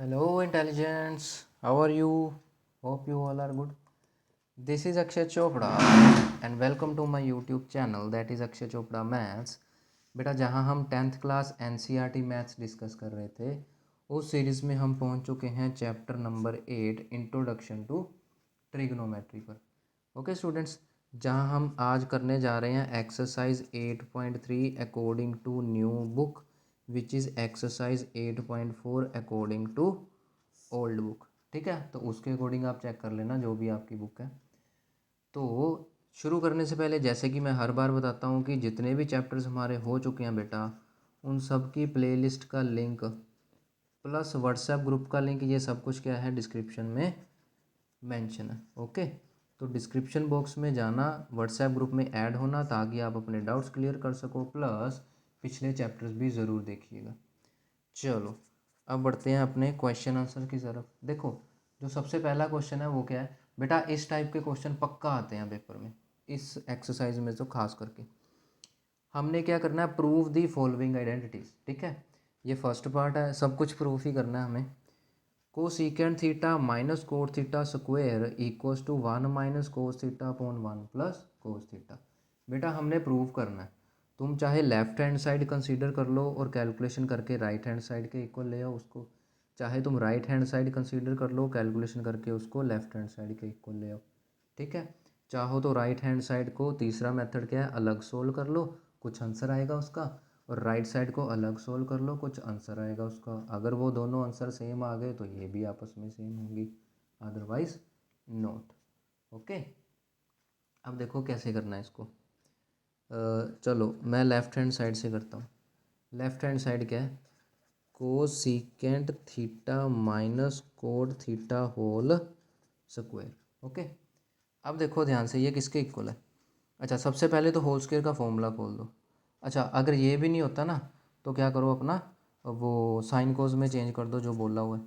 Hello, intelligence. How are you? Hope you all are good. This is Akshay Chopra, and welcome to my YouTube channel, that is Akshay Chopra Maths. बेटा जहाँ हम 10th class NCERT maths discuss कर रहे थे उस series में हम पहुँच चुके हैं chapter number 8 introduction to trigonometry पर। ओके स्टूडेंट्स, जहाँ हम आज करने जा रहे हैं exercise 8.3 according to new book which is exercise 8.4 according to old book. ठीक है, तो उसके अकॉर्डिंग आप चेक कर लेना जो भी आपकी बुक है। तो शुरू करने से पहले जैसे कि मैं हर बार बताता हूँ कि जितने भी चैप्टर्स हमारे हो चुके हैं बेटा, उन सब की प्लेलिस्ट का लिंक प्लस व्हाट्सएप ग्रुप का लिंक, ये सब कुछ क्या है डिस्क्रिप्शन में मेंशन है। ओके, तो डिस्क्रिप्शन बॉक्स में जाना, व्हाट्सएप ग्रुप में ऐड होना ताकि आप अपने डाउट्स क्लियर कर सको, प्लस पिछले चैप्टर्स भी ज़रूर देखिएगा। चलो अब बढ़ते हैं अपने क्वेश्चन आंसर की तरफ। देखो जो सबसे पहला क्वेश्चन है वो क्या है बेटा, इस टाइप के क्वेश्चन पक्का आते हैं पेपर में, इस एक्सरसाइज में तो खास करके हमने क्या करना है, प्रूव दी फॉलोइंग आइडेंटिटीज। ठीक है, ये फर्स्ट पार्ट है, सब कुछ प्रूफ ही करना है हमें। Cosecant theta minus cot theta square equals to 1 minus cos theta upon 1 plus cos theta. बेटा हमने प्रूव करना है, तुम चाहे लेफ्ट हैंड साइड कंसीडर कर लो और कैलकुलेशन करके राइट हैंड साइड के इक्वल ले आओ उसको, चाहे तुम राइट हैंड साइड कंसीडर कर लो कैलकुलेशन करके उसको लेफ्ट हैंड साइड के इक्वल ले आओ। ठीक है, चाहो तो राइट हैंड साइड को तीसरा मेथड क्या है, अलग सोल्व कर लो, कुछ आंसर आएगा उसका, और राइट साइड को अलग सोल्व कर लो, कुछ आंसर आएगा उसका। अगर वो दोनों आंसर सेम आ गए तो ये भी आपस में सेम होंगी, अदरवाइज नोट। ओके, अब देखो कैसे करना है इसको। चलो मैं लेफ़्ट हैंड साइड से करता हूँ। लेफ़्ट हैंड साइड क्या है, cosecant theta minus cot theta whole square. Okay, अब देखो ध्यान से ये किसके इक्वल है। अच्छा सबसे पहले तो होल स्क्वायर का फॉर्मूला खोल दो। अच्छा अगर ये भी नहीं होता ना तो क्या करो, अपना वो साइन कोस में चेंज कर दो जो बोला हुआ है,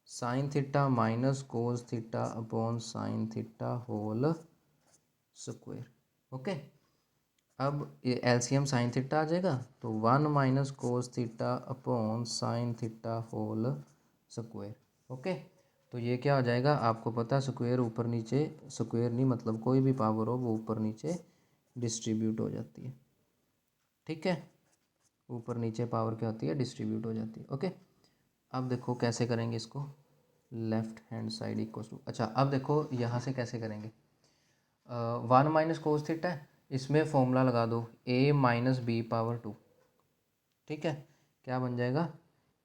sine theta minus cos theta upon sine theta whole square. Okay, अब ये एलसीएम साइन थीटा आ जाएगा तो 1 minus cos theta upon sine theta whole square. Okay, तो ये क्या हो जाएगा, आपको पता है स्क्वायर ऊपर नीचे, स्क्वायर नहीं मतलब कोई भी पावर हो वो ऊपर नीचे डिस्ट्रीब्यूट हो जाती है। ठीक है, ऊपर नीचे पावर क्या होती है, डिस्ट्रीब्यूट हो जाती है। ओके, अब देखो कैसे करेंगे इसको, left hand side equal to, अच्छा अब देखो यहाँ से कैसे करेंगे, 1 माइनस कोस थीटा है, इसमें फॉर्मूला लगा दो a माइनस बी पावर 2। ठीक है, क्या बन जाएगा,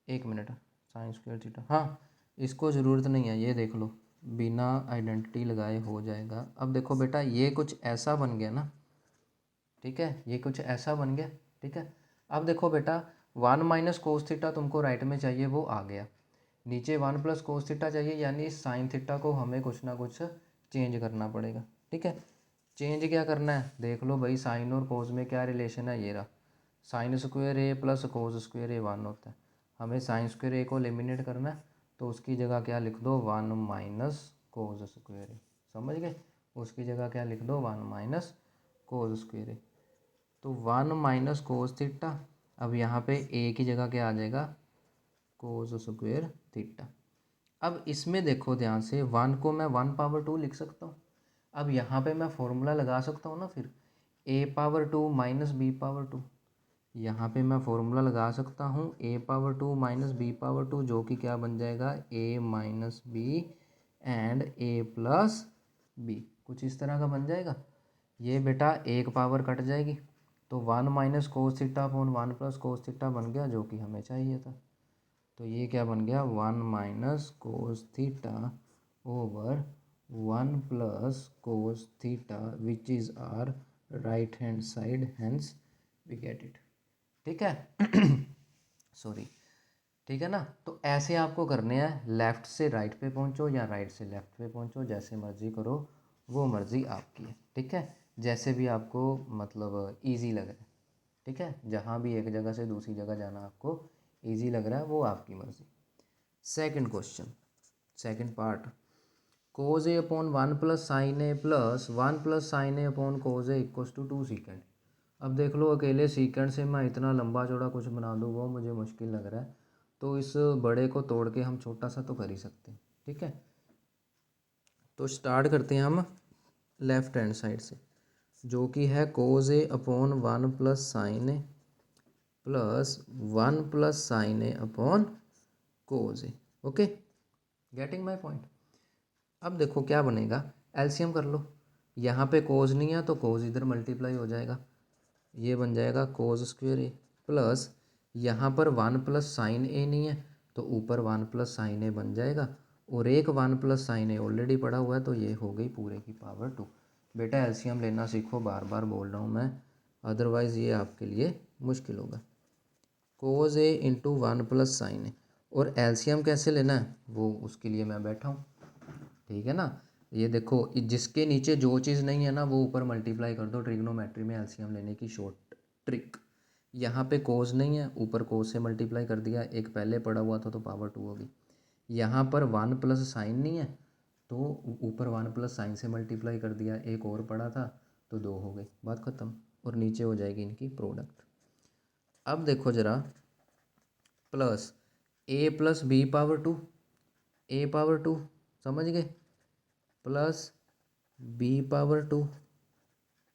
एक मिनट, साइन स्क्वायर थीटा, हाँ इसको ज़रूरत नहीं है, ये देख लो बिना आइडेंटिटी लगाए हो जाएगा। अब देखो बेटा ये कुछ ऐसा बन गया ना, ठीक है ये कुछ ऐसा बन गया। ठीक है, अब देखो बेटा 1 माइनस कोस थीटा तुमको राइट में चाहिए, वो आ गया, नीचे 1 प्लस कोस थीटा चाहिए, यानी साइन थीटा को हमें कुछ ना कुछ चेंज करना पड़ेगा। ठीक है, चेंज क्या करना है, देख लो भाई साइन और कोस में क्या रिलेशन है, ये रहा, साइन स्क्वायर ए प्लस कोस स्क्वायर ए 1 होता है, हमें साइन स्क्वायर ए को एलिमिनेट करना है, तो उसकी जगह क्या लिख दो, 1 माइनस कोस स्क्वायर ए। समझ गए, उसकी जगह क्या लिख दो, 1 माइनस कोस स्क्वायर ए। तो 1 माइनस कोस थीटा, अब यहाँ पे ए की जगह क्या आ जाएगा, कोस स्क्वायर थीटा। अब इसमें देखो ध्यान से, 1 को मैं 1 पावर 2 लिख सकता हूँ। अब यहाँ पे मैं फॉर्मूला लगा सकता हूँ ना, फिर a power 2 minus b power 2, यहाँ पे मैं फॉर्मूला लगा सकता हूँ a power 2 minus b power 2, जो कि क्या बन जाएगा, a minus b and a plus b, कुछ इस तरह का बन जाएगा। ये बेटा एक पावर कट जाएगी, तो 1 minus cos theta upon 1 plus cos theta बन गया, जो कि हमें चाहिए था। तो ये क्या बन गया, 1 minus cos theta over 1 plus cos theta which is our right hand side, hence we get it. ठीक है सॉरी, ठीक है ना। तो ऐसे आपको करने हैं, लेफ़्ट से राइट पे पहुंचो या राइट से लेफ़्ट पे पहुंचो, जैसे मर्जी करो, वो मर्ज़ी आपकी है। ठीक है, जैसे भी आपको मतलब इजी लग रहा है। ठीक है, जहाँ भी एक जगह से दूसरी जगह जाना आपको इजी लग रहा है वो आपकी मर्ज़ी। Second question, second part, cos a upon 1 plus sine a plus 1 plus sine a upon cos a equals to 2 secant. अब देख लो अकेले सीकेंड से मैं इतना लंबा चौड़ा कुछ बना दूँ वो मुझे मुश्किल लग रहा है, तो इस बड़े को तोड़ के हम छोटा सा तो कर ही सकते हैं। ठीक है, तो स्टार्ट करते हैं हम लेफ्ट हैंड साइड से, जो कि है cos a upon 1 plus sine a plus 1 plus sine a upon cos a. Okay, getting my point. अब देखो क्या बनेगा, एलसीएम कर लो। यहाँ पे कोज नहीं है तो कोज इधर मल्टीप्लाई हो जाएगा, ये बन जाएगा कोज स्क्वेयर ए प्लस यहाँ पर 1 प्लस साइन ए नहीं है तो ऊपर 1 प्लस साइन ए बन जाएगा, और एक 1 प्लस साइन ए ऑलरेडी पड़ा हुआ है तो ये हो गई पूरे की पावर 2। बेटा एलसीएम लेना सीखो, बार बार बोल रहा हूँ मैं, अदरवाइज़ ये आपके लिए मुश्किल होगा। कोज ए इंटू 1 प्लस साइन ए, और एलसीएम कैसे लेना है वो उसके लिए मैं बैठा हूँ। ठीक है ना, ये देखो जिसके नीचे जो चीज़ नहीं है ना वो ऊपर मल्टीप्लाई कर दो, ट्रिग्नोमेट्री में एलसीएम लेने की शॉर्ट ट्रिक। यहाँ पे कोज नहीं है, ऊपर कोज से मल्टीप्लाई कर दिया, एक पहले पड़ा हुआ था तो पावर 2 होगी। यहाँ पर 1 प्लस साइन नहीं है तो ऊपर 1 प्लस साइन से मल्टीप्लाई कर दिया, एक और पड़ा था तो 2 हो गई, बात ख़त्म, और नीचे हो जाएगी इनकी प्रोडक्ट। अब देखो ज़रा, प्लस ए प्लस बी पावर 2, ए पावर 2 समझ गए, plus b power 2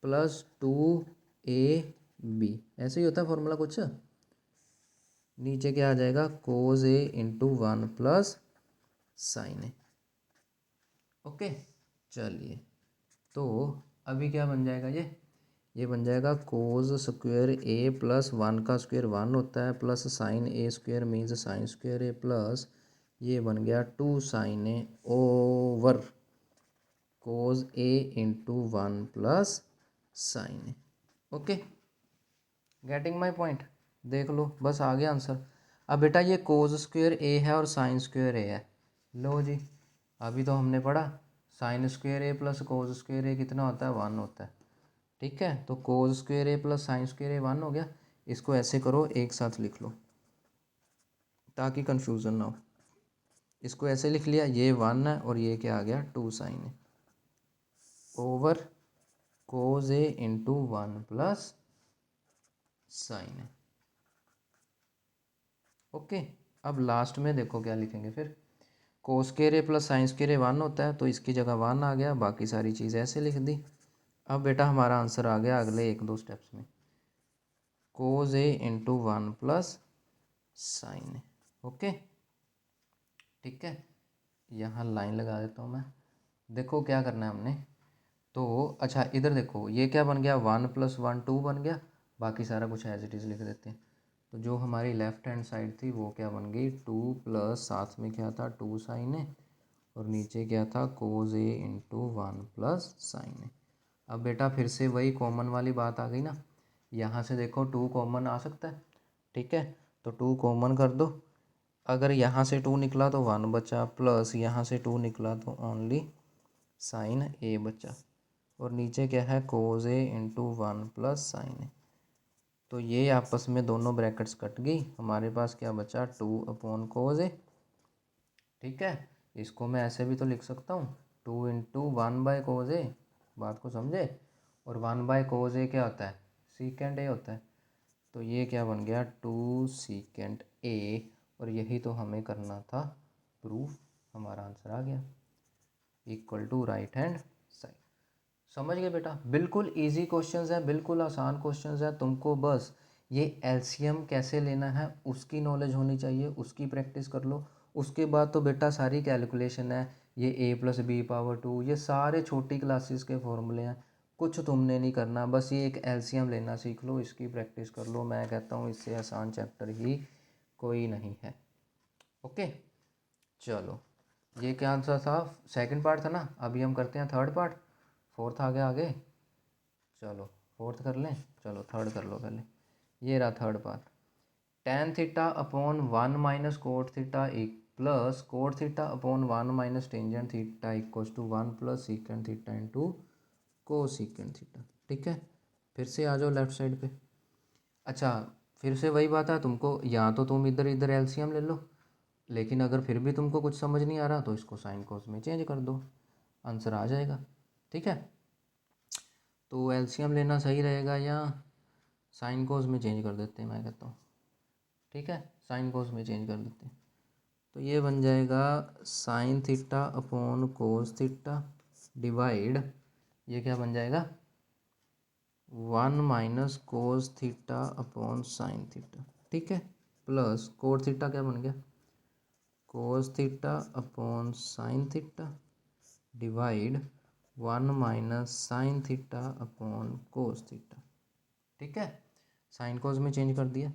plus 2ab, ऐसे ही होता है फॉर्मूला कुछ। नीचे क्या आ जाएगा, cos a into 1 plus sine a. Okay, चलिए, तो अभी क्या बन जाएगा, ये बन जाएगा कोज स्क्वेयर ए प्लस 1 का स्क्वेयर 1 होता है, plus sine a square means sine square a, plus ये बन गया 2 sine a over cos a into 1 plus sine a. Okay, getting my point. देख लो बस आ गया आंसर। अब बेटा ये कोज स्क्वेयर ए है और साइन स्क्वेयर ए है, लो जी, अभी तो हमने पढ़ा sign square a plus cause square ए कितना होता है, 1 होता है। ठीक है, तो कोज square a plus sign square a 1 हो गया। इसको ऐसे करो, एक साथ लिख लो ताकि कन्फ्यूज़न ना हो। इसको ऐसे लिख लिया, ये 1 है और ये क्या आ गया 2 साइन है over cos a into 1 plus sign है। ओके, अब लास्ट में देखो क्या लिखेंगे फिर, कोस स्क्वायर ए प्लस साइन स्क्वायर ए 1 होता है तो इसकी जगह 1 आ गया, बाकी सारी चीज़ ऐसे लिख दी। अब बेटा हमारा आंसर आ गया अगले 1-2 स्टेप्स में, कोज a into 1 plus sine a. Okay, ठीक है, यहाँ लाइन लगा देता हूँ मैं। देखो क्या करना है हमने, तो अच्छा इधर देखो ये क्या बन गया, 1 प्लस 1 2 बन गया, बाकी सारा कुछ एज इट इज़ लिख देते हैं। तो जो हमारी लेफ्ट हैंड साइड थी वो क्या बन गई, 2 प्लस साथ में क्या था 2 साइन है, और नीचे क्या था कोज ए इंटू 1 प्लस साइन है। अब बेटा फिर से वही कॉमन वाली बात आ गई ना, यहाँ से देखो 2 कॉमन आ सकता है। ठीक है, तो 2 कॉमन कर दो, अगर यहाँ से 2 निकला तो 1 बचा, प्लस यहाँ से 2 निकला तो ओनली साइन ए बचा, और नीचे क्या है cos a into 1 plus sine ए। तो ये आपस में दोनों ब्रैकेट्स कट गई, हमारे पास क्या बचा 2 अपॉन कोज ए। ठीक है, इसको मैं ऐसे भी तो लिख सकता हूँ 2 इंटू 1 बाय कोज ए, बात को समझे, और 1 बाय कोज ए क्या होता है, सीकेंड ए होता है। तो ये क्या बन गया 2 सीकेंड ए, और यही तो हमें करना था प्रूफ, हमारा आंसर आ गया equal to right hand side. समझ गए बेटा, बिल्कुल इजी क्वेश्चंस है, बिल्कुल आसान क्वेश्चंस है, तुमको बस ये एलसीएम कैसे लेना है उसकी नॉलेज होनी चाहिए, उसकी प्रैक्टिस कर लो। उसके बाद तो बेटा सारी कैलकुलेशन है, ये ए प्लस बी पावर 2 ये सारे छोटी क्लासेस के फॉर्मूले हैं, कुछ तुमने नहीं करना, बस ये एक एलसीएम लेना सीख लो, इसकी प्रैक्टिस कर लो। मैं कहता हूँ इससे आसान चैप्टर ही कोई नहीं है। ओके, चलो, ये क्या आंसर था, सेकंड पार्ट था ना, अभी हम करते हैं थर्ड पार्ट, फोर्थ आ गया आगे। चलो फोर्थ कर लें, चलो थर्ड कर लो पहले। ये रहा third part, tan theta upon 1 minus cot theta एक plus cot theta upon 1 minus tangent theta equals to 1 plus secant theta into cosecant theta. ठीक है, फिर से आ जाओ लेफ्ट साइड पे। अच्छा, फिर से वही बात है, तुमको या तो तुम इधर इधर एलसीएम ले लो, लेकिन अगर फिर भी तुमको कुछ समझ नहीं आ रहा तो इसको साइन कोस में चेंज कर दो, आंसर आ जाएगा। ठीक है, तो एलसीएम लेना सही रहेगा या साइन कोस में चेंज कर देते हैं, मैं कहता हूँ। ठीक है, साइन कोस में चेंज कर देते हैं। तो ये बन जाएगा sine theta upon cos theta divide, ये क्या बन जाएगा 1 minus cos theta upon sine theta, ठीक है, प्लस कोस थीटा क्या बन गया कोस theta upon sine theta divide 1 minus sine theta upon कोस थीटा, ठीक है। साइन कोस में चेंज कर दिया।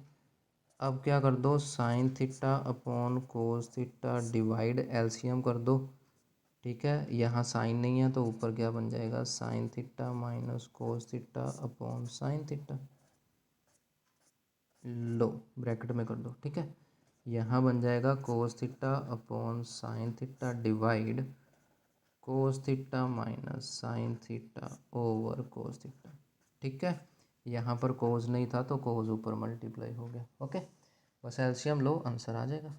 अब क्या कर दो sine theta upon cos theta divide LCM कर दो, ठीक है। यहाँ साइन नहीं है तो ऊपर क्या बन जाएगा sine theta minus cos theta upon sine theta, लो ब्रैकेट में कर दो, ठीक है। यहाँ बन जाएगा cos theta upon sine theta divide cos theta minus sine theta over cos theta, ठीक है। यहाँ पर कोस नहीं था तो कोस ऊपर मल्टीप्लाई हो गया, ओके। बस एलसीएम लो आंसर आ जाएगा।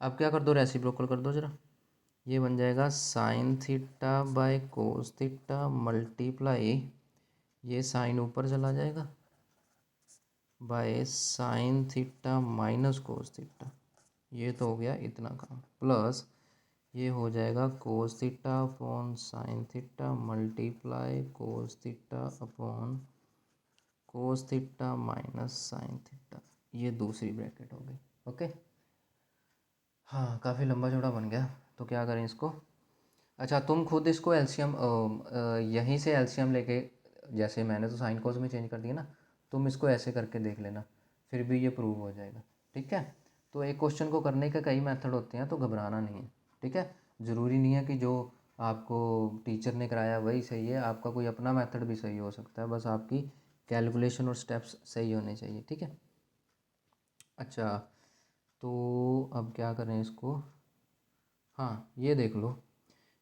अब क्या कर दो रेसिप्रोकल कर दो जरा, ये बन जाएगा sine theta by cos theta multiply, ये साइन ऊपर चला जाएगा by sine theta minus cos theta, ये तो हो गया इतना काम, प्लस ये हो जाएगा cos theta upon sine theta multiply कोस थीटा अपॉन कोस थीटा माइनस साइन थीटा, ये दूसरी ब्रैकेट हो गई, ओके। हाँ काफ़ी लंबा चौड़ा बन गया, तो क्या करें इसको, अच्छा तुम खुद इसको एलसीएम यहीं से एलसीएम लेके, जैसे मैंने तो साइन कोस में चेंज कर दिया ना, तुम इसको ऐसे करके देख लेना, फिर भी ये प्रूव हो जाएगा, ठीक है। तो एक क्वेश्चन को करने के कई मेथड होते हैं, तो घबराना नहीं है, ठीक है। ज़रूरी नहीं है कि जो आपको टीचर ने कराया वही सही है, आपका कोई अपना मेथड भी सही हो सकता है, बस आपकी कैलकुलेशन और स्टेप्स सही होने चाहिए, ठीक है। अच्छा तो अब क्या करें इसको, हाँ ये देख लो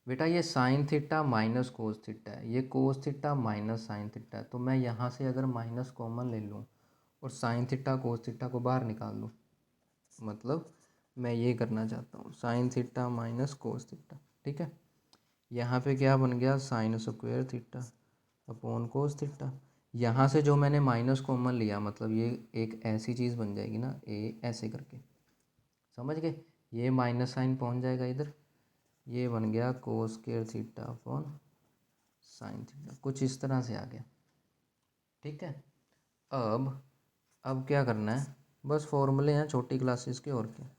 बेटा, ये sign theta minus cos theta है, ये कोस थीटा माइनस साइन थीटा है, तो मैं यहाँ से अगर माइनस कॉमन ले लूँ और साइन थीटा कोस थीटा को बाहर निकाल लूँ, मतलब मैं ये करना चाहता हूँ sign theta minus cos theta, ठीक है। यहाँ पे क्या बन गया sine square theta upon cos theta, यहाँ से जो मैंने माइनस कॉमन लिया मतलब ये एक ऐसी चीज़ बन जाएगी ना, ए ऐसे करके, समझ गए, ये माइनस साइन पहुँच जाएगा इधर, ये बन गया cos square theta upon sine theta, कुछ इस तरह से आ गया, ठीक है। अब क्या करना है, बस फॉर्मूले हैं छोटी क्लासेस के, और क्या,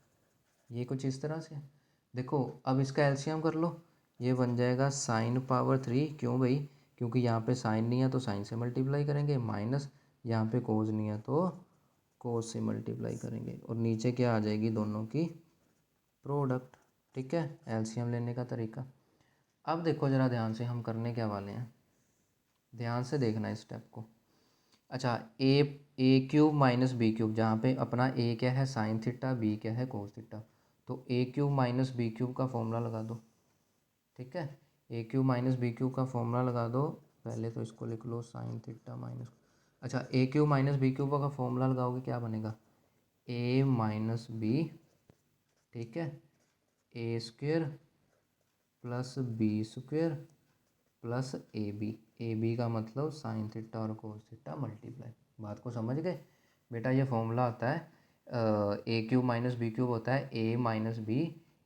ये कुछ इस तरह से देखो। अब इसका एलसीएम कर लो, ये बन जाएगा साइन पावर 3, क्यों भाई, क्योंकि यहाँ पे साइन नहीं है तो साइन से मल्टीप्लाई करेंगे, माइनस यहाँ पे कोस नहीं है तो कोस से मल्टीप्लाई करेंगे, और नीचे क्या आ जाएगी दोनों की प्रोडक्ट, ठीक है। एलसीएम लेने का तरीका, अब देखो ज़रा ध्यान से हम करने क्या वाले हैं, ध्यान से देखना इस स्टेप को। अच्छा a cube minus b cube, जहाँ पे अपना ए क्या है साइन थीटा, बी क्या है कोस थीटा, तो ए क्यूब माइनस बी क्यूब का फॉर्मूला लगा दो, ठीक है। A cube minus b cube का फॉर्मूला लगा दो, पहले तो इसको लिख लो साइन थीटा माइनस, अच्छा a cube minus b cube का फॉर्मूला लगाओगे क्या बनेगा ए माइनस बी, ठीक है, a square plus b square plus a b का मतलब साइन थीटा और कोस थीटा मल्टीप्लाई, बात को समझ गए बेटा। ये फॉर्मूला होता है a cube minus b cube होता है a minus b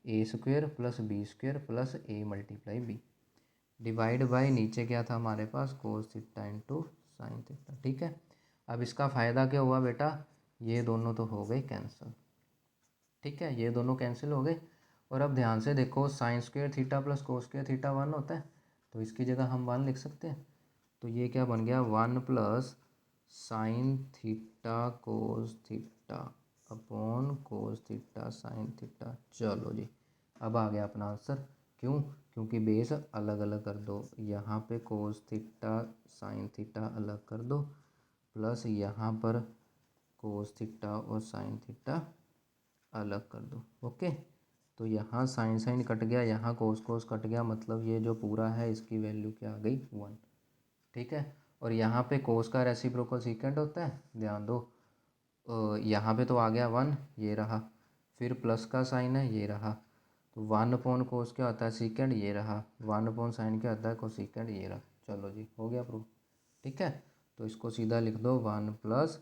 a square plus b square plus a multiply b, divide by नीचे क्या था हमारे पास cos theta into sine theta, ठीक है। अब इसका फ़ायदा क्या हुआ बेटा, ये दोनों तो हो गए कैंसिल, ठीक है, ये दोनों कैंसिल हो गए। और अब ध्यान से देखो sine square theta plus cos square theta 1 होता है, तो इसकी जगह हम 1 लिख सकते हैं, तो ये क्या बन गया 1 plus sine theta cos theta upon cos theta sine theta, चलो जी अब आ गया अपना आंसर, क्यों, क्योंकि बेस अलग अलग कर दो, यहाँ पे कोस थीटा साइन थीटा अलग कर दो, प्लस यहाँ पर कोस थीटा और साइन थीटा अलग कर दो, ओके। तो यहाँ साइन साइन कट गया, यहाँ कोस कोस कट गया, मतलब ये जो पूरा है इसकी वैल्यू क्या आ गई 1, ठीक है। और यहाँ पे कोस का रेसिप्रोकल सीकेंड होता है, ध्यान दो, यहाँ पे तो आ गया 1, ये रहा, फिर प्लस का साइन है ये रहा, तो 1 अपॉन कोस क्या होता है सीकेंड, ये रहा, 1 अपॉन साइन क्या होता है कोसीकेंड, ये रहा, चलो जी हो गया प्रूफ, ठीक है। तो इसको सीधा लिख दो 1 plus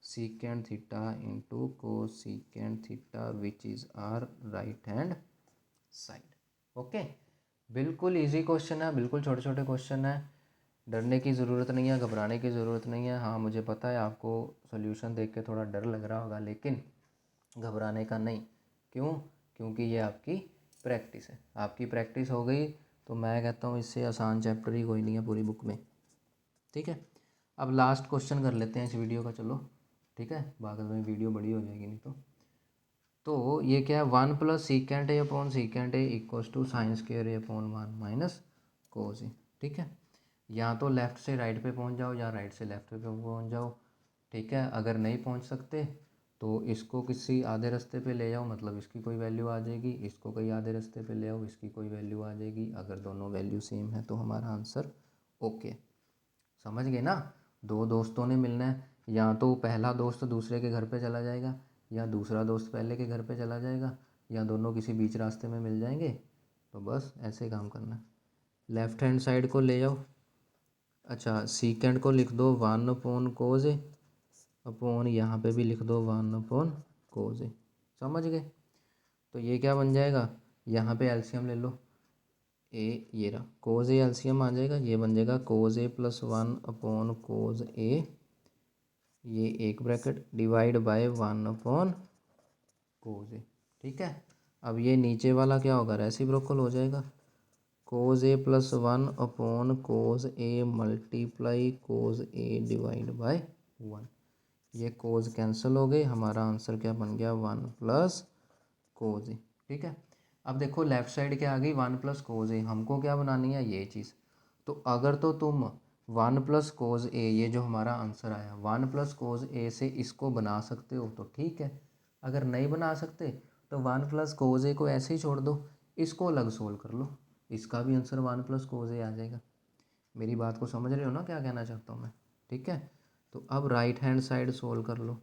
secant theta into cosecant theta which is our right hand side. Okay, बिल्कुल इजी क्वेश्चन है, बिल्कुल छोटे छोटे क्वेश्चन है, डरने की ज़रूरत नहीं है, घबराने की ज़रूरत नहीं है। हाँ मुझे पता है आपको सॉल्यूशन देख के थोड़ा डर लग रहा होगा, लेकिन घबराने का नहीं। क्यों? क्योंकि ये आपकी प्रैक्टिस है, आपकी प्रैक्टिस हो गई तो मैं कहता हूँ इससे आसान चैप्टर ही कोई नहीं है पूरी बुक में। ठीक है, अब लास्ट क्वेश्चन कर लेते हैं इस वीडियो का, चलो ठीक है, बाद में वीडियो बड़ी हो जाएगी नहीं तो ये क्या है, 1 plus secant a upon secant a equals to sine square a upon 1 minus cos a. ठीक है, या तो लेफ़्ट से राइट पे पहुंच जाओ या राइट से लेफ़्ट पे पहुंच जाओ। ठीक है, अगर नहीं पहुंच सकते तो इसको किसी आधे रास्ते पे ले जाओ, मतलब इसकी कोई वैल्यू आ जाएगी, इसको कहीं आधे रास्ते पे ले आओ, इसकी कोई वैल्यू आ जाएगी। अगर दोनों वैल्यू सेम है तो हमारा आंसर ओके। समझ गए ना? दो दोस्तों ने मिलना है, या तो पहला दोस्त दूसरे के घर पे चला जाएगा, या दूसरा दोस्त पहले के घर पे चला जाएगा, या दोनों किसी बीच रास्ते में मिल जाएंगे। तो बस ऐसे काम करना है। लेफ़्ट हैंड साइड को ले जाओ, अच्छा सीकेंड को लिख दो 1 अपॉन कोज ए अपॉन यहाँ पे भी लिख दो 1 अपॉन कोज ए। समझ गए? तो ये क्या बन जाएगा, यहाँ पे एलसीएम ले लो, ए ये रहा, कोज ए एलसीएम आ जाएगा, ये बन जाएगा cos a plus 1 upon cos ए, ये एक bracket divide by 1 upon cos ए। ठीक है, अब ये नीचे वाला क्या होगा, रेसिप्रोकल हो जाएगा, cos a plus 1 upon cos a multiply cos a divide by 1। ये कोज कैंसिल हो गए, हमारा आंसर क्या बन गया, 1 प्लस कोज ए। ठीक है, अब देखो लेफ्ट साइड क्या आ गई, 1 प्लस कोज ए, हमको क्या बनानी है ये चीज़। तो अगर तो तुम 1 प्लस कोज ए, ये जो हमारा आंसर आया 1 प्लस कोज ए से इसको बना सकते हो तो ठीक है, अगर नहीं बना सकते तो 1 प्लस कोज ए को ऐसे ही छोड़ दो, इसको अलग सोल्व कर लो, इसका भी आंसर 1 प्लस कोज ए आ जाएगा। मेरी बात को समझ रहे हो ना क्या कहना चाहता हूँ मैं? ठीक है, तो अब राइट हैंड साइड सोल्व कर लो,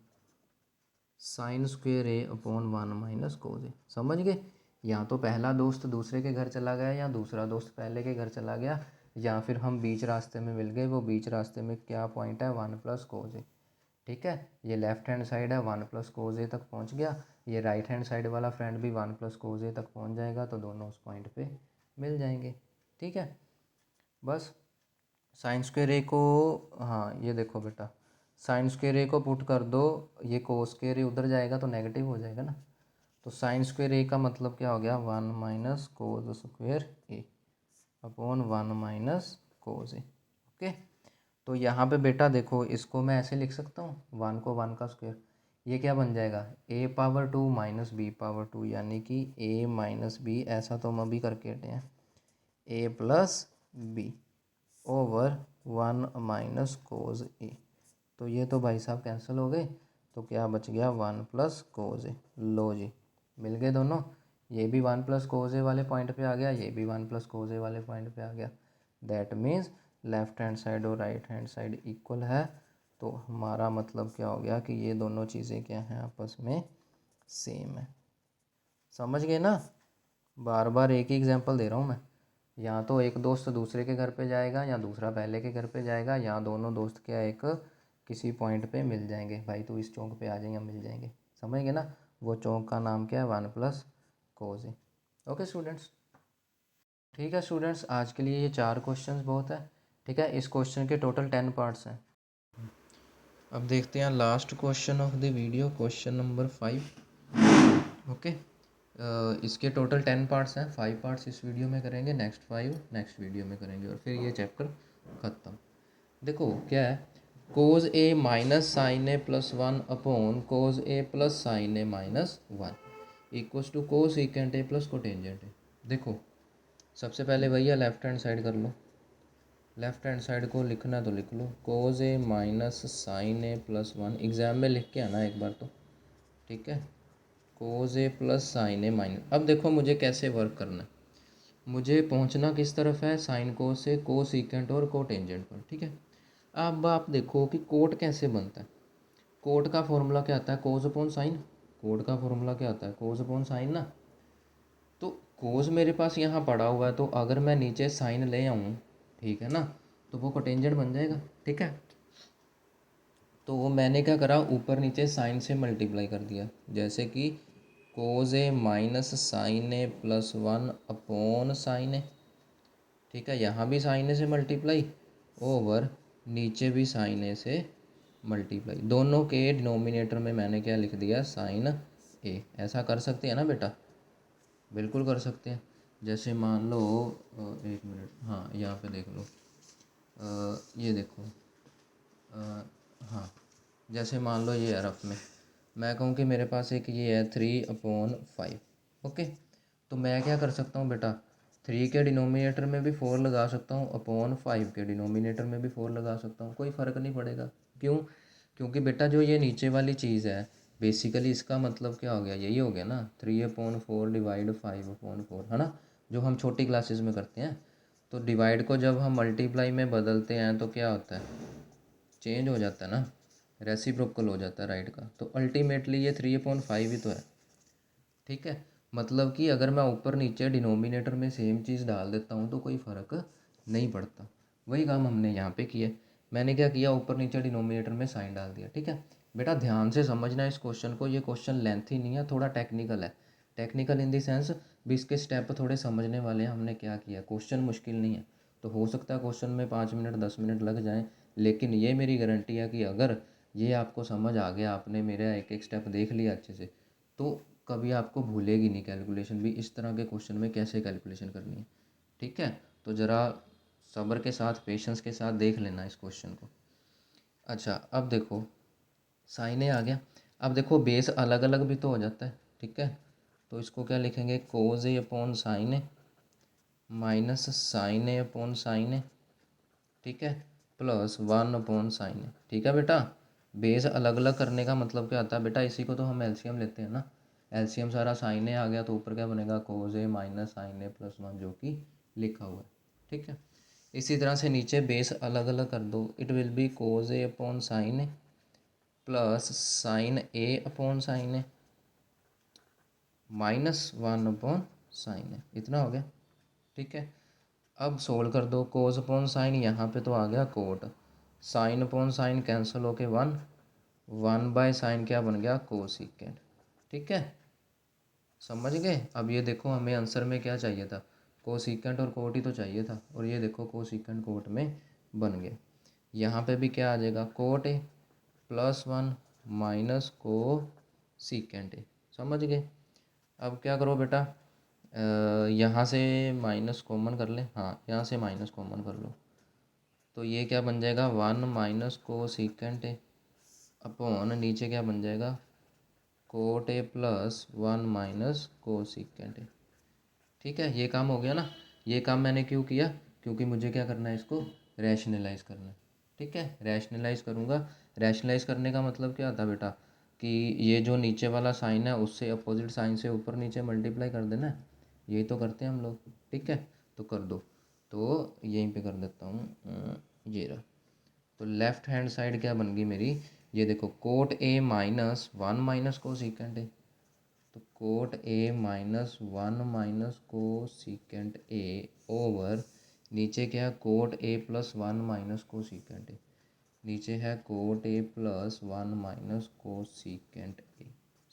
साइन स्क्वेयर ए अपॉन 1 माइनस कोज ए। समझ गए? या तो पहला दोस्त दूसरे के घर चला गया, या दूसरा दोस्त पहले के घर चला गया, या फिर हम बीच रास्ते में मिल गए, वो बीच रास्ते में क्या पॉइंट है, 1 प्लस कोज ए। ठीक है, ये लेफ्ट हैंड साइड है 1 प्लस कोज ए तक पहुंच गया, ये राइट हैंड साइड वाला फ्रेंड भी 1 प्लस कोज ए तक पहुंच जाएगा, तो दोनों उस पॉइंट पे मिल जाएंगे। ठीक है, बस साइन स्क्वेयर ए को, हाँ ये देखो बेटा, साइन स्क्वेयर ए को पुट कर दो, ये कोस स्क्वेयर ए उधर जाएगा तो नेगेटिव हो जाएगा ना, तो साइन स्क्वेयर ए का मतलब क्या हो गया, 1 माइनस कोस स्क्वेयर ए अपॉन 1 माइनस कोस ए। ओके, तो यहाँ पे बेटा देखो, इसको मैं ऐसे लिख सकता हूँ, 1 को 1 का स्क्वायर, ये क्या बन जाएगा, a power 2 minus b power 2, यानी कि ए माइनस बी, ऐसा तो हम अभी करके हटे हैं, a plus b over 1 minus cos a. तो ये तो भाई साहब कैंसिल हो गए, तो क्या बच गया, 1 प्लस कोज ए। लो जी, मिल गए दोनों, ये भी 1 प्लस कोज ए वाले पॉइंट पे आ गया, ये भी 1 प्लस कोज ए वाले पॉइंट पे आ गया। That means left hand side और राइट हैंड साइड इक्वल है, तो हमारा मतलब क्या हो गया कि ये दोनों चीज़ें क्या हैं, आपस में सेम है। समझ गए ना? बार बार एक ही एग्जांपल दे रहा हूँ मैं, या तो एक दोस्त दूसरे के घर पे जाएगा, या दूसरा पहले के घर पे जाएगा, या दोनों दोस्त क्या एक किसी पॉइंट पे मिल जाएंगे, भाई तू इस चौक पे आ जाएंगे, मिल जाएंगे। समझ गए ना? वो चौक का नाम क्या है, 1 plus cause a. Okay students, ठीक है स्टूडेंट्स, आज के लिए ये 4 क्वेश्चंस बहुत है। ठीक है, इस क्वेश्चन के टोटल 10 पार्ट्स हैं। अब देखते हैं last question of the video, question number 5। Okay, इसके टोटल 10 पार्ट्स हैं, 5 पार्ट्स इस वीडियो में करेंगे, नेक्स्ट 5 नेक्स्ट वीडियो में करेंगे, और फिर ये चैप्टर ख़त्म। देखो क्या है, cos a minus sine a plus 1 upon cos a plus sine a minus 1 equals to cosecant a plus cotangent a. देखो सबसे पहले भैया लेफ्ट हैंड साइड कर लो, लेफ्ट हैंड साइड को लिखना तो लिख लो, कोज a minus sine a plus 1, exam में लिख के आना एक बार तो, ठीक है, cos a plus sine a minus. अब देखो मुझे कैसे वर्क करना है, मुझे पहुंचना किस तरफ है, साइन कोस से को सीकेंट और को टेंजेंट पर। ठीक है, अब आप देखो कि कोट कैसे बनता है। कोट का फॉर्मूला क्या आता है, कोज अपॉन साइन। कोट का फॉर्मूला क्या आता है, कोज अपॉन साइन ना। तो कोज मेरे पास यहाँ पड़ा हुआ है, तो अगर मैं नीचे साइन ले आऊँ, ठीक है ना, तो वो कोटेंजेंट बन जाएगा। ठीक है, तो मैंने क्या करा, ऊपर नीचे साइन से मल्टीप्लाई कर दिया, जैसे कि कोज a minus sine a plus one upon sine ए। ठीक है, यहाँ भी साइन ए से मल्टीप्लाई ओवर नीचे भी साइन ए से मल्टीप्लाई, दोनों के डिनोमिनेटर में मैंने क्या लिख दिया, साइन ए। ऐसा कर सकते हैं ना बेटा, बिल्कुल कर सकते हैं। जैसे मान लो एक मिनट, हाँ यहाँ पे देख लो, ये देखो, हाँ जैसे मान लो ये है रफ में, मैं कहूँ कि मेरे पास एक ये है 3/5। ओके, तो मैं क्या कर सकता हूँ बेटा, 3 के डिनोमिनेटर में भी 4 लगा सकता हूँ, अपॉन 5 के डिनोमिनेटर में भी 4 लगा सकता हूँ, कोई फ़र्क नहीं पड़ेगा। क्यों? क्योंकि बेटा जो ये नीचे वाली चीज़ है, बेसिकली इसका मतलब क्या हो गया, यही हो गया ना, 3/4 डिवाइड 5/4, है ना, जो हम छोटी क्लासेस में करते हैं। तो डिवाइड को जब हम मल्टीप्लाई में बदलते हैं तो क्या होता है, चेंज हो जाता है ना, रेसिप्रोकल हो जाता है राइट का। तो अल्टीमेटली ये 3/5 ही तो है। ठीक है, मतलब कि अगर मैं ऊपर नीचे डिनोमिनेटर में सेम चीज़ डाल देता हूँ तो कोई फ़र्क नहीं पड़ता। वही काम हमने यहाँ पे किया। मैंने क्या किया, ऊपर नीचे डिनोमिनेटर में साइन डाल दिया। ठीक है बेटा, ध्यान से समझना इस क्वेश्चन को, ये क्वेश्चन लेंथी नहीं है, थोड़ा टेक्निकल है। टेक्निकल इन द सेंस भी इसके स्टेप थोड़े समझने वाले हैं। हमने क्या किया, क्वेश्चन मुश्किल नहीं है, तो हो सकता है क्वेश्चन में 5 मिनट 10 मिनट लग जाएँ, लेकिन ये मेरी गारंटी है कि अगर ये आपको समझ आ गया, आपने मेरा एक एक स्टेप देख लिया अच्छे से, तो कभी आपको भूलेगी नहीं कैलकुलेशन भी, इस तरह के क्वेश्चन में कैसे कैलकुलेशन करनी है। ठीक है, तो ज़रा सब्र के साथ, पेशेंस के साथ देख लेना इस क्वेश्चन को। अच्छा, अब देखो साइन ए आ गया। अब देखो बेस अलग अलग भी तो हो जाता है। ठीक है, तो इसको क्या लिखेंगे, कोज a upon sine a minus sine a upon sine ए। ठीक है, प्लस 1/sin ए। ठीक है बेटा, बेस अलग अलग करने का मतलब क्या आता है बेटा, इसी को तो हम एलसीएम लेते हैं ना। एलसीएम सारा साइन ए आ गया तो ऊपर क्या बनेगा, कोज a minus sine a plus 1, जो कि लिखा हुआ है। ठीक है, इसी तरह से नीचे बेस अलग अलग कर दो, it will be cos a upon sine a plus sine a upon sine a minus 1/sin a, इतना हो गया। ठीक है, अब सोल्व कर दो, कोस अपॉन साइन यहाँ पे तो आ गया cot, sine upon sine cancel होके 1/sin क्या बन गया, कोसिकेंड। ठीक है, समझ गए। अब ये देखो हमें आंसर में क्या चाहिए था, कोसिकेंड और कोट ही तो चाहिए था, और ये देखो कोसिकेंड कोट में बन गया। यहाँ पे भी क्या आ जाएगा, कोट ए प्लस 1 माइनस को सीकेंड ए। समझ गए। अब क्या करो बेटा, यहाँ से माइनस कॉमन कर लें, हाँ यहाँ से माइनस कॉमन कर लो, तो ये क्या बन जाएगा, 1 माइनस को सीकेंट ए अपॉन नीचे क्या बन जाएगा, कोट ए प्लस 1 माइनस को सीकेंट ए। ठीक है, ये काम हो गया ना। ये काम मैंने क्यों किया, क्योंकि मुझे क्या करना है, इसको रैशनलाइज करना है। ठीक है, रैशनलाइज करूँगा। रैशनलाइज करने का मतलब क्या आता है बेटा, कि ये जो नीचे वाला साइन है उससे अपोजिट साइन से ऊपर नीचे मल्टीप्लाई कर देना है। यही तो करते हैं हम लोग। ठीक है, तो कर दो, तो यहीं पे कर देता हूँ, ये रहा। तो लेफ्ट हैंड साइड क्या बन गई मेरी, ये देखो, कोट ए माइनस 1 माइनस को सीकेंट ए, तो कोट ए माइनस 1 माइनस को सीकेंट ए ओवर नीचे क्या है, कोट ए प्लस 1 माइनस को सीकेंट ए, नीचे है कोट ए प्लस 1 माइनस को सीकेंट ए।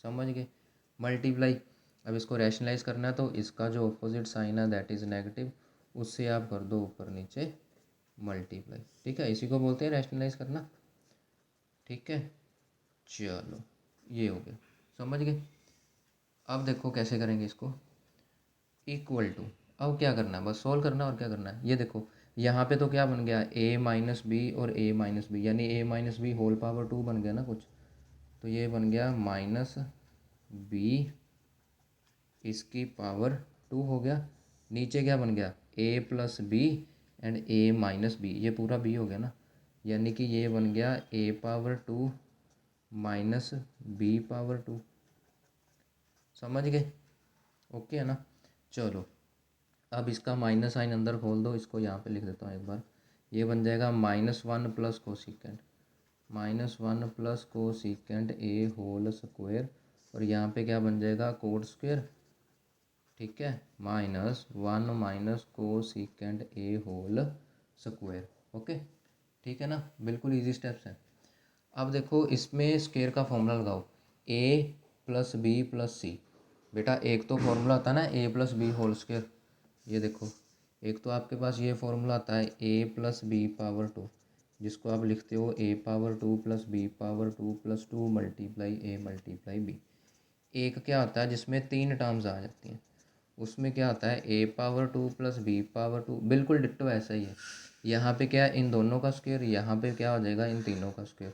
समझ गए, मल्टीप्लाई। अब इसको रैशनलाइज करना है तो इसका जो अपोजिट साइन है दैट इज़ नेगेटिव, उससे आप कर दो ऊपर नीचे मल्टीप्लाई। ठीक है, इसी को बोलते हैं रैशनलाइज करना। ठीक है, चलो ये हो गया, समझ गए। अब देखो कैसे करेंगे इसको, इक्वल टू, अब क्या करना है, बस सॉल्व करना है, और क्या करना है। ये देखो यहाँ पे तो क्या बन गया, a माइनस बी और a माइनस बी, यानी a minus b whole power 2 बन गया ना कुछ, तो ये बन गया माइनस बी इसकी पावर 2 हो गया। नीचे क्या बन गया, a plus b and a minus b, ये पूरा b हो गया ना, यानी कि ये बन गया a power 2 minus b power 2। समझ गए, ओके है ना। चलो, अब इसका माइनस साइन अंदर खोल दो, इसको यहाँ पे लिख देता हूँ एक बार, ये बन जाएगा -1 plus cosecant, -1 plus cosecant a whole square, और यहाँ पे क्या बन जाएगा, कोट स्क्वायर। ठीक है, -1 minus cosecant a whole square. Okay, ठीक है ना, बिल्कुल इजी स्टेप्स हैं। अब देखो इसमें स्क्वायर का फॉर्मूला लगाओ, ए प्लस बी प्लस सी। बेटा एक तो फॉर्मूला आता है ना ए प्लस बी होल स्क्वायर, ये देखो एक तो आपके पास ये फॉर्मूला आता है a plus b power two, जिसको आप लिखते हो a power two plus b power two plus two multiply a multiply b. एक क्या आता है जिसमें तीन टर्म्स आ जाती हैं, उसमें क्या आता है a power two plus b power two, बिल्कुल डिट्टो ऐसा ही है। यहाँ पे क्या है इन दोनों का स्क्वायर, यहाँ पे क्या हो जाएगा इन तीनों का स्क्वायर,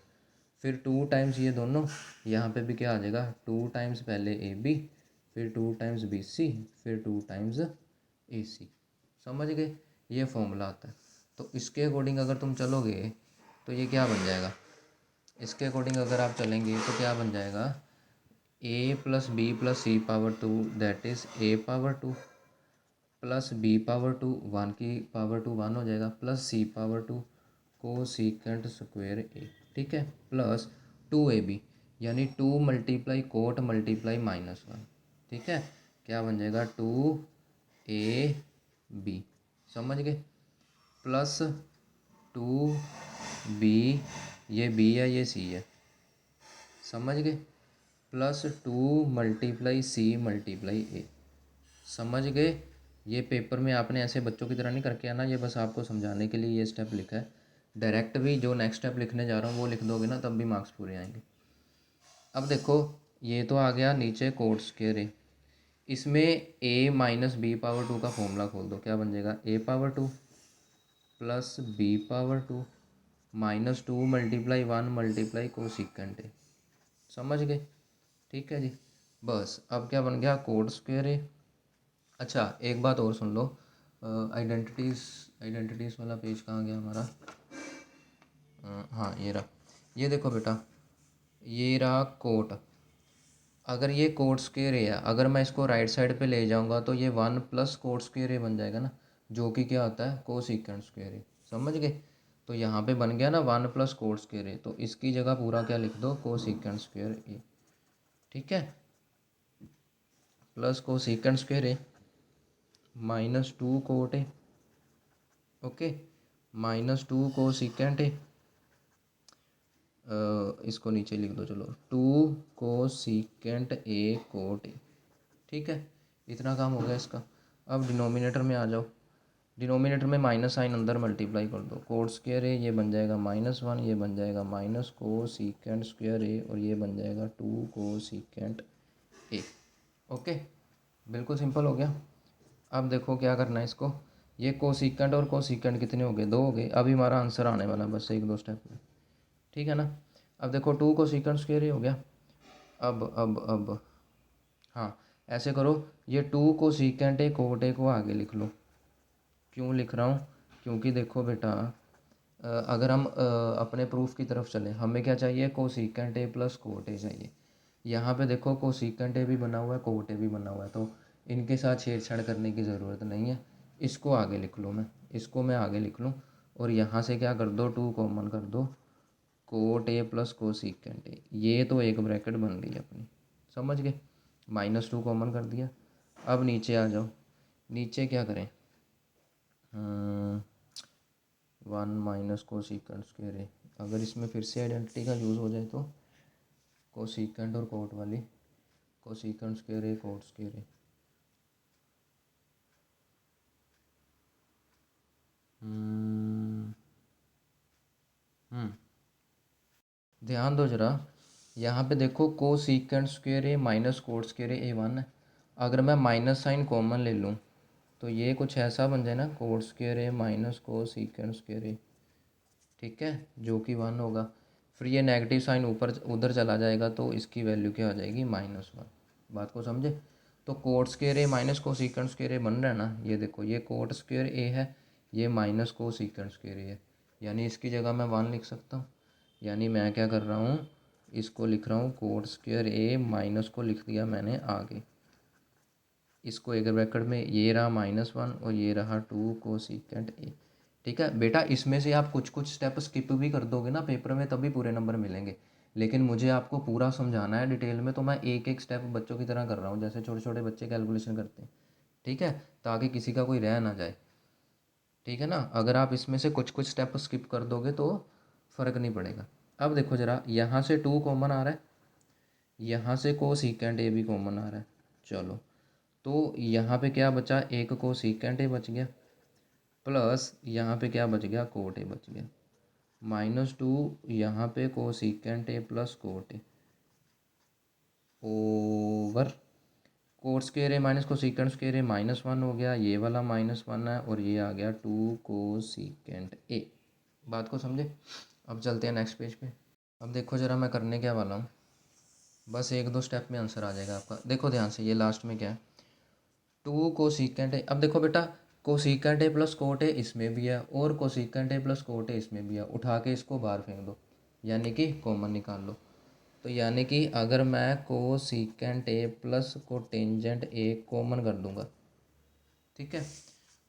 फिर टू टाइम्स ये दोनों, यहाँ पे भी क्या आ जाएगा टू टाइम्स पहले ए बी, फिर टू टाइम्स बी सी, फिर टू टाइम्स ए सी। समझ गए, ये फॉर्मूला आता है। तो इसके अकॉर्डिंग अगर तुम चलोगे तो ये क्या बन जाएगा, इसके अकॉर्डिंग अगर आप चलेंगे तो क्या बन जाएगा a plus b plus c power two, that is a power two plus b power two, one की पावर टू वन हो जाएगा, plus c power two cosecant square a, ठीक है, प्लस टू ए बी, यानी two multiply cot multiply minus one, ठीक है, क्या बन जाएगा टू ए बी। समझ गए, प्लस टू बी, ये बी है ये सी है, समझ गए, plus two multiply c multiply a. समझ गए, ये पेपर में आपने ऐसे बच्चों की तरह नहीं करके आना, ये बस आपको समझाने के लिए ये स्टेप लिखा है। डायरेक्ट भी जो नेक्स्ट स्टेप लिखने जा रहा हूँ वो लिख दोगे ना तब भी मार्क्स पूरे आएंगे। अब देखो ये तो आ गया नीचे कोट स्क्वायर ए, इसमें a minus b power two का फॉर्मूला खोल दो, क्या बन जाएगा a power two plus b power two minus two multiply one multiply cosecant a. समझ गए, ठीक है जी। बस अब क्या बन गया कोट स्क्वायर ए। अच्छा एक बात और सुन लो, आइडेंटिटीज़, आइडेंटिटीज़ वाला पेज कहाँ गया हमारा, हाँ ये रहा, ये देखो बेटा ये रहा कोट। अगर ये कोट स्क्वायर ए है, अगर मैं इसको राइट साइड पे ले जाऊंगा तो ये वन प्लस कोट स्क्वायर ए बन जाएगा ना, जो कि क्या होता है कोसेकेंट स्क्वायर ए। समझ गए, तो यहाँ पे बन गया ना वन प्लस कोट स्क्वायर ए, तो इसकी जगह पूरा क्या लिख दो कोसेकेंट स्क्वायर ए, ठीक है, plus cosecant square a minus two cot a, okay, minus two cosecant a, इसको नीचे लिख दो चलो, two cosecant a cot a, ठीक है, इतना काम हो गया इसका। अब डिनोमिनेटर में आ जाओ, डिनोमिनेटर में माइनस साइन अंदर मल्टीप्लाई कर दो, कोट स्क्वायर ए ये बन जाएगा माइनस वन, ये बन जाएगा माइनस कोसेकेंट स्क्वायर ए, और ये बन जाएगा टू कोसेकेंट ए। ओके, बिल्कुल सिंपल हो गया। अब देखो क्या करना है इसको, ये कोसेकेंट और कोसेकेंट कितने हो गए, दो हो गए, अभी हमारा आंसर आने वाला है बस एक दो स्टेप में, ठीक है ना। अब देखो टू कोसेकेंट स्क्वायर ए हो गया। अब हाँ ऐसे करो, ये two cosecant a cot a को आगे लिख लो। क्यों लिख रहा हूँ, क्योंकि देखो बेटा अगर हम अपने प्रूफ की तरफ चलें, हमें क्या चाहिए कोसेकेंट ए प्लस कोट ए चाहिए। यहाँ पे देखो कोसेकेंट ए भी बना हुआ है कोट ए भी बना हुआ है, तो इनके साथ छेड़छाड़ करने की ज़रूरत नहीं है। इसको आगे लिख लूँ मैं, इसको मैं आगे लिख लूँ, और यहाँ से क्या कर दो टू कॉमन कर दो, कोट ए प्लस कोसेकेंट ए, ये तो एक ब्रैकेट बन गई अपनी। समझ गए, माइनस टू कॉमन कर दिया। अब नीचे आ जाओ, नीचे क्या करें, वन माइनस कोसेकेंट स्क्वायर ए, अगर इसमें फिर से आइडेंटिटी का यूज़ हो जाए तो कोसेकेंट और कोट वाली, कोसेकेंट स्क्वायर ए कोट स्क्वायर ए, ध्यान दो जरा, यहाँ पे देखो cosecant square a minus cot square A one है, अगर मैं माइनस साइन कॉमन ले लूँ तो ये कुछ ऐसा बन जाए ना coat square a minus cosecant square a, ठीक है, जो कि वन होगा। फिर ये नेगेटिव साइन ऊपर उधर चला जाएगा तो इसकी वैल्यू क्या हो जाएगी माइनस वन। बात को समझे, तो coat square a minus cosecant square ए बन रहा है ना, ये देखो ये कोट स्क्वायर ए है, ये माइनस कोसेकेंट स्क्वायर ए है, यानी इसकी जगह मैं वन लिख सकता हूँ। यानी मैं क्या कर रहा हूँ, इसको लिख रहा हूँ कोट स्क्वायर ए माइनस को लिख दिया मैंने आगे, इसको एक ब्रैकेट में, ये रहा माइनस वन और ये रहा टू कोसेकेंट ए, ठीक है बेटा। इसमें से आप कुछ कुछ स्टेप स्किप भी कर दोगे ना पेपर में तभी पूरे नंबर मिलेंगे, लेकिन मुझे आपको पूरा समझाना है डिटेल में, तो मैं एक एक स्टेप बच्चों की तरह कर रहा हूँ जैसे छोटे छोटे बच्चे कैलकुलेशन करते हैं, ठीक है, ताकि किसी का कोई रह ना जाए, ठीक है ना। अगर आप इसमें से कुछ कुछ स्टेप स्किप कर दोगे तो फ़र्क नहीं पड़ेगा, अब देखो ज़रा, यहाँ से 2 कॉमन आ रहा है, यहाँ से कोसीकेंट ए भी कॉमन आ रहा है। चलो, तो यहाँ पे क्या बचा, एक कोसीकेंट ए बच गया, प्लस यहाँ पे क्या बच गया, कोट ए बच गया, -2 यहाँ पे cosecant a plus cot a over cot square a minus cosecant square a -1 हो गया, ये वाला -1 है, और ये आ गया 2 कोसीकेंट ए। बात को समझे। अब चलते हैं नेक्स्ट पेज पे। अब देखो ज़रा मैं करने क्या वाला हूँ, बस 1-2 स्टेप में आंसर आ जाएगा आपका। देखो ध्यान से, ये लास्ट में क्या है, 2 कोसीकेंट ए। अब देखो बेटा, कोसीकेंट ए प्लस कोट ए इसमें भी है, और कोसीकेंट ए प्लस कोट ए इसमें भी है, उठा के इसको बाहर फेंक दो, यानी कि कॉमन निकाल लो। तो यानी कि अगर मैं cosecant a plus cotangent A common कर दूंगा, ठीक है,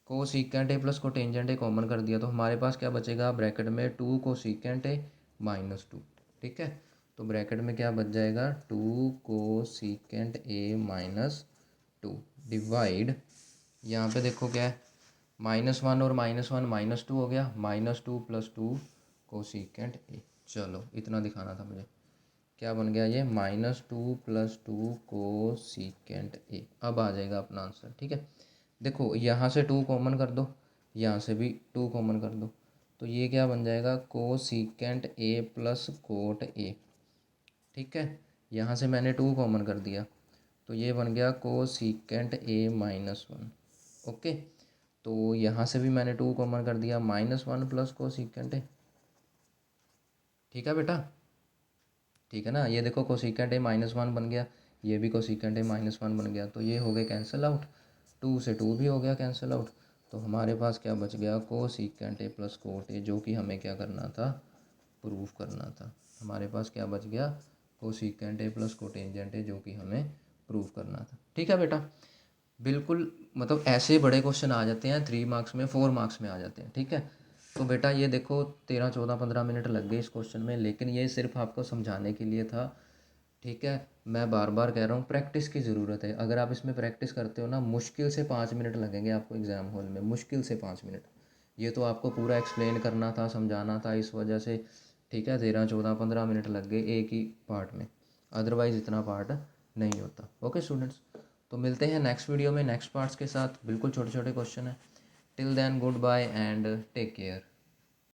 cosecant a plus cotangent A common कर दिया, तो हमारे पास क्या बचेगा ब्रैकेट में, 2 कोसीकेंट ए -2, ठीक है। तो ब्रैकेट में क्या बच जाएगा, 2 कोसीकेंट ए -2 डिवाइड, यहाँ पे देखो क्या है, -1 और -1 -2 हो गया, -2 + 2 कोसीकेंट ए। चलो, इतना दिखाना था मुझे। क्या बन गया ये, -2 + 2 कोसीकेंट ए। अब आ जाएगा अपना आंसर, ठीक है। देखो, यहाँ से 2 कॉमन कर दो, यहाँ से भी 2 कॉमन कर दो, तो ये क्या बन जाएगा, cosecant a plus cot a, ठीक है। यहाँ से मैंने 2 कॉमन कर दिया, तो ये बन गया कोसीकेंट ए -1, ओके। तो यहाँ से भी मैंने 2 कॉमन कर दिया, -1 + कोसीकेंट ए, ठीक है बेटा, ठीक है ना। ये देखो, कोसीकेंट ए -1 बन गया, ये भी कोसीकेंट ए -1 बन गया, तो ये हो गए कैंसिल आउट, 2 से 2 भी हो गया कैंसिल आउट। तो हमारे पास क्या बच गया, कोसीकेंट ए प्लस कोट ए, जो कि हमें क्या करना था, प्रूफ करना था। हमारे पास क्या बच गया, कोसीकेंट ए प्लस कोटेंजेंट ए, जो कि हमें प्रूफ करना था, ठीक है बेटा। बिल्कुल, मतलब ऐसे बड़े क्वेश्चन आ जाते हैं 3 मार्क्स में, 4 मार्क्स में आ जाते हैं, ठीक है। तो बेटा ये देखो, 13, 14, 15 मिनट लग गए इस क्वेश्चन में, लेकिन ये सिर्फ आपको समझाने के लिए था, ठीक है। मैं बार बार कह रहा हूँ, प्रैक्टिस की ज़रूरत है। अगर आप इसमें प्रैक्टिस करते हो ना, मुश्किल से 5 मिनट लगेंगे आपको एग्ज़ाम हॉल में, मुश्किल से 5 मिनट। ये तो आपको पूरा एक्सप्लेन करना था, समझाना था, इस वजह से, ठीक है, 13, 14, 15 मिनट लग गए एक ही पार्ट में, अदरवाइज़ इतना पार्ट नहीं होता। ओके स्टूडेंट्स, तो मिलते हैं नेक्स्ट वीडियो में नेक्स्ट पार्ट्स के साथ। बिल्कुल छोटे छोटे क्वेश्चन हैं। Till then, good bye and take care.